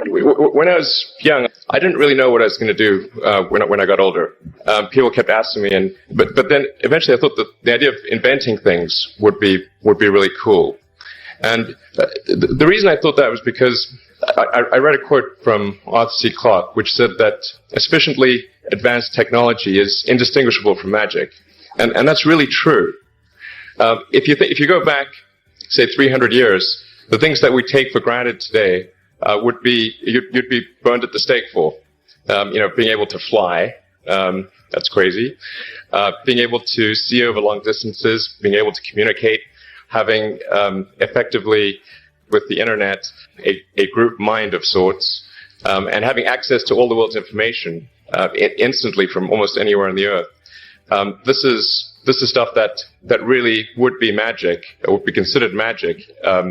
when I was young, I didn't really know what I was going to do when I got older. People kept asking me, but then eventually I thought that the idea of inventing things would be really cool. And the reason I thought that was because I read a quote from Arthur C. Clarke, which said that a sufficiently advanced technology is indistinguishable from magic, and that's really true. If you go back, say 300 years, the things that we take for granted today would be you'd be burned at the stake for. Being able to fly, that's crazy. Being able to see over long distances, being able to communicate, having effectively with the internet a group mind of sorts, and having access to all the world's information instantly from almost anywhere on the earth. This is stuff that really would be magic, or would be considered magic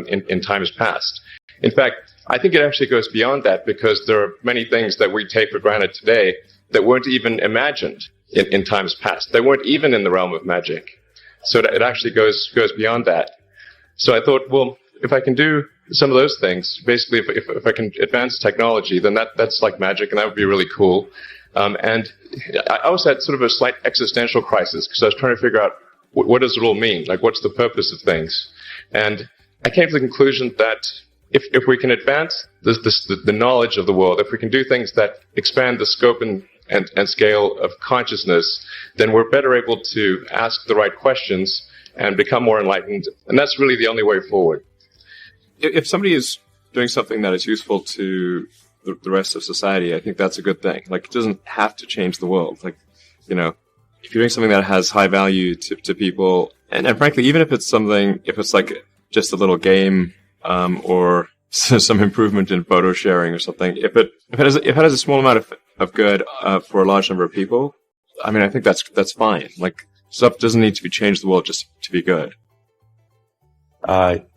in times past. In fact, I think it actually goes beyond that, because there are many things that we take for granted today that weren't even imagined in times past. They weren't even in the realm of magic. So it actually goes beyond that. So I thought, well, if I can do some of those things, basically if I can advance technology, then that's like magic, and that would be really cool. And I also had sort of a slight existential crisis, because I was trying to figure out what does it all mean? Like, what's the purpose of things? And I came to the conclusion that if we can advance the knowledge of the world, if we can do things that expand the scope and scale of consciousness, then we're better able to ask the right questions and become more enlightened. And that's really the only way forward. If somebody is doing something that is useful to the rest of society, I think that's a good thing. Like, it doesn't have to change the world. Like, if you're doing something that has high value to people, and frankly, even if it's like just a little game, or some improvement in photo sharing or something, if it has a small amount of good for a large number of people, I mean, I think that's fine. Like, stuff doesn't need to be changed the world just to be good.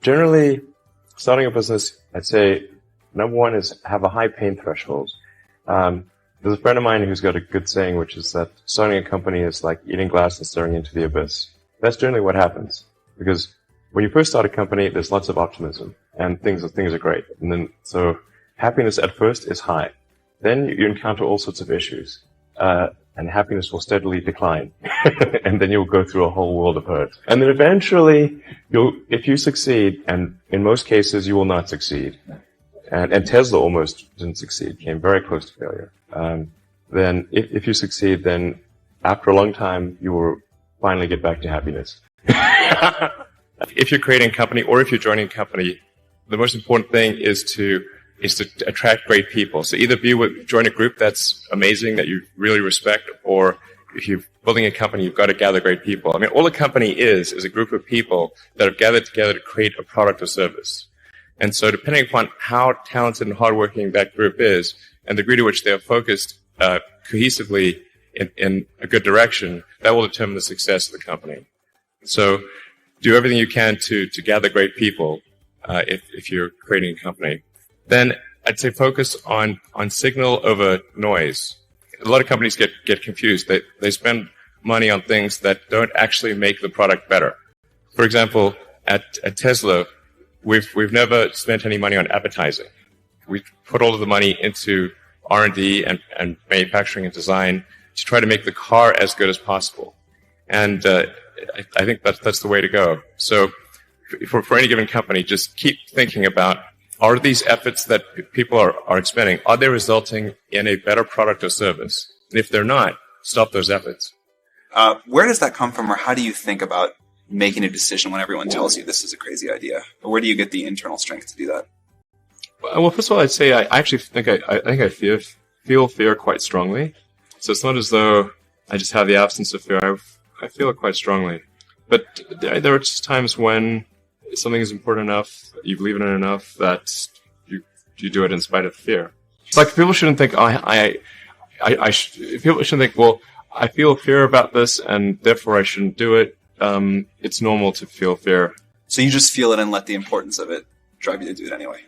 Generally, starting a business, I'd say number one is have a high pain threshold. There's a friend of mine who's got a good saying, which is that starting a company is like eating glass and staring into the abyss. That's generally what happens, because when you first start a company, there's lots of optimism and things are great. And then, so happiness at first is high. Then you encounter all sorts of issues, and happiness will steadily decline. And then you'll go through a whole world of hurt. And then eventually, if you succeed, and in most cases you will not succeed, and Tesla almost didn't succeed, came very close to failure. Then if you succeed, then after a long time, you will finally get back to happiness. If you're creating a company, or if you're joining a company, the most important thing is to attract great people. So either join a group that's amazing, that you really respect, or if you're building a company, you've got to gather great people. I mean, all a company is a group of people that have gathered together to create a product or service. And so depending upon how talented and hardworking that group is, and the degree to which they are focused cohesively in a good direction, that will determine the success of the company. So do everything you can to gather great people if you're creating a company. Then I'd say focus on signal over noise. A lot of companies get confused. They spend money on things that don't actually make the product better. For example, at Tesla, we've never spent any money on advertising. We put all of the money into R&D and manufacturing and design to try to make the car as good as possible. And I think that's the way to go. So for any given company, just keep thinking about, are these efforts that people are expending, are they resulting in a better product or service? And if they're not, stop those efforts. Where does that come from, or how do you think about making a decision when everyone tells you this is a crazy idea? Or where do you get the internal strength to do that? Well, first of all, I'd say I actually think I feel fear quite strongly. So it's not as though I just have the absence of fear. I feel it quite strongly. But there are just times when something is important enough, you believe in it enough, that you do it in spite of fear. It's like people shouldn't think, people shouldn't think, well, I feel fear about this and therefore I shouldn't do it. It's normal to feel fear. So you just feel it and let the importance of it drive you to do it anyway.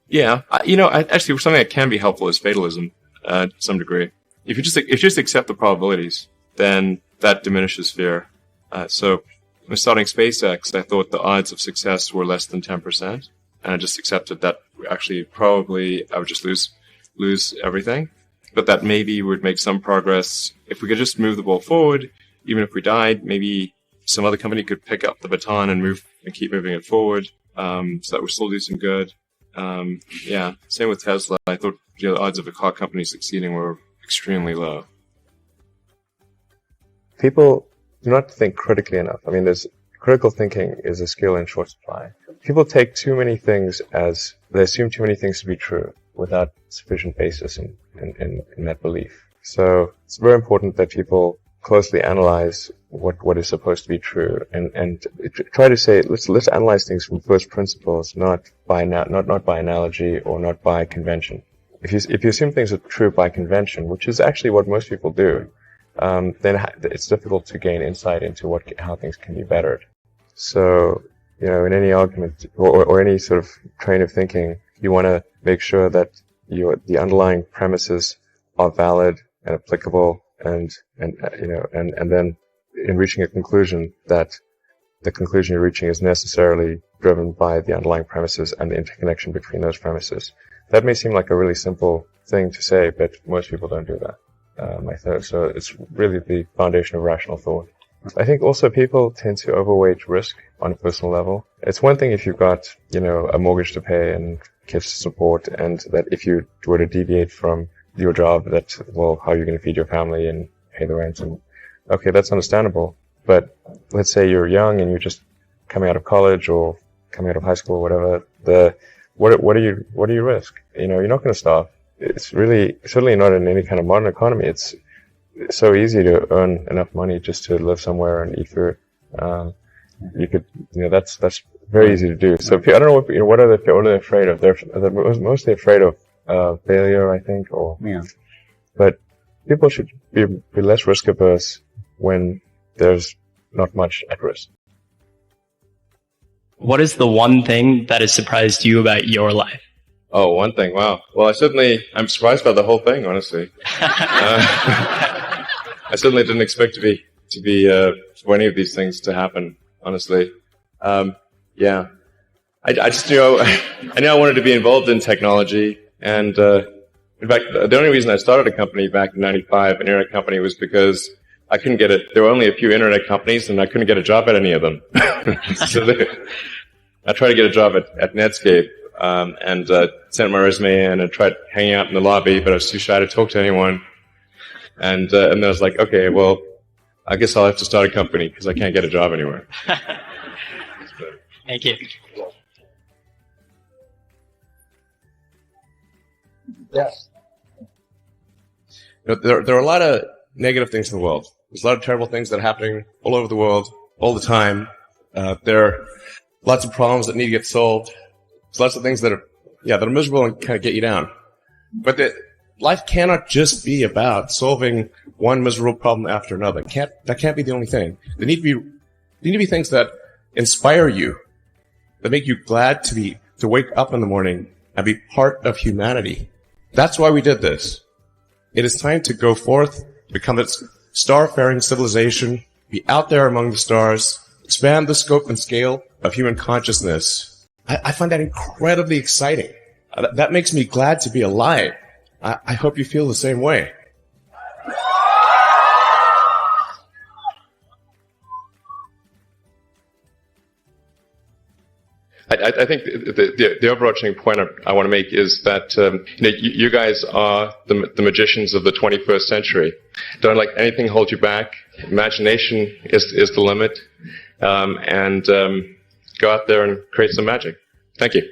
Yeah. Actually, something that can be helpful is fatalism, to some degree. If you just accept the probabilities, then that diminishes fear. So when starting SpaceX, I thought the odds of success were less than 10%. and I just accepted that actually probably I would just lose everything, but that maybe would make some progress if we could just move the ball forward. Even if we died, maybe some other company could pick up the baton and keep moving it forward, so that would still do some good. Yeah, same with Tesla. I thought the odds of a car company succeeding were extremely low. People do not think critically enough. I mean, critical thinking is a skill in short supply. People take too many things they assume too many things to be true without sufficient basis in that belief. So it's very important that people closely analyze what is supposed to be true and try to say, let's analyze things from first principles, not by analogy or not by convention. If you assume things are true by convention, which is actually what most people do, then it's difficult to gain insight into how things can be bettered. So, in any argument or any sort of train of thinking, you want to make sure that the underlying premises are valid and applicable, and then in reaching a conclusion, that the conclusion you're reaching is necessarily driven by the underlying premises and the interconnection between those premises. That may seem like a really simple thing to say, but most people don't do that. So it's really the foundation of rational thought. I think also people tend to overweight risk on a personal level. It's one thing if you've got, a mortgage to pay and kids to support, and that if you were to deviate from your job, how are you going to feed your family and pay the rent? And okay, that's understandable. But let's say you're young and you're just coming out of college or coming out of high school or whatever. What do you risk? You're not going to starve. It's really certainly not in any kind of modern economy. It's so easy to earn enough money just to live somewhere and eat food. You could, that's very easy to do. So I don't know what are they afraid of? They're mostly afraid of failure, I think, but people should be less risk averse when there's not much at risk. What is the one thing that has surprised you about your life? Oh, one thing. Wow. Well, I'm surprised by the whole thing, honestly. I certainly didn't expect for any of these things to happen, honestly. Yeah. I just knew I wanted to be involved in technology, and in fact, the only reason I started a company back in '95, an internet company, was because I couldn't get it. There were only a few internet companies, and I couldn't get a job at any of them. So I tried to get a job at Netscape, and sent my resume in and tried hanging out in the lobby, but I was too shy to talk to anyone. And then I was like, okay, well, I guess I'll have to start a company because I can't get a job anywhere. Thank you. Yes. There are a lot of negative things in the world. There's a lot of terrible things that are happening all over the world, all the time. There are lots of problems that need to get solved. There's lots of things that are miserable and kind of get you down. But life cannot just be about solving one miserable problem after another. That can't be the only thing. There need to be things that inspire you, that make you glad to wake up in the morning and be part of humanity. That's why we did this. It is time to go forth, become a star-faring civilization, be out there among the stars, expand the scope and scale of human consciousness. I find that incredibly exciting. That makes me glad to be alive. I hope you feel the same way. I think the overarching point I want to make is that you guys are the magicians of the 21st century. Don't let anything hold you back. Imagination is the limit, and go out there and create some magic. Thank you.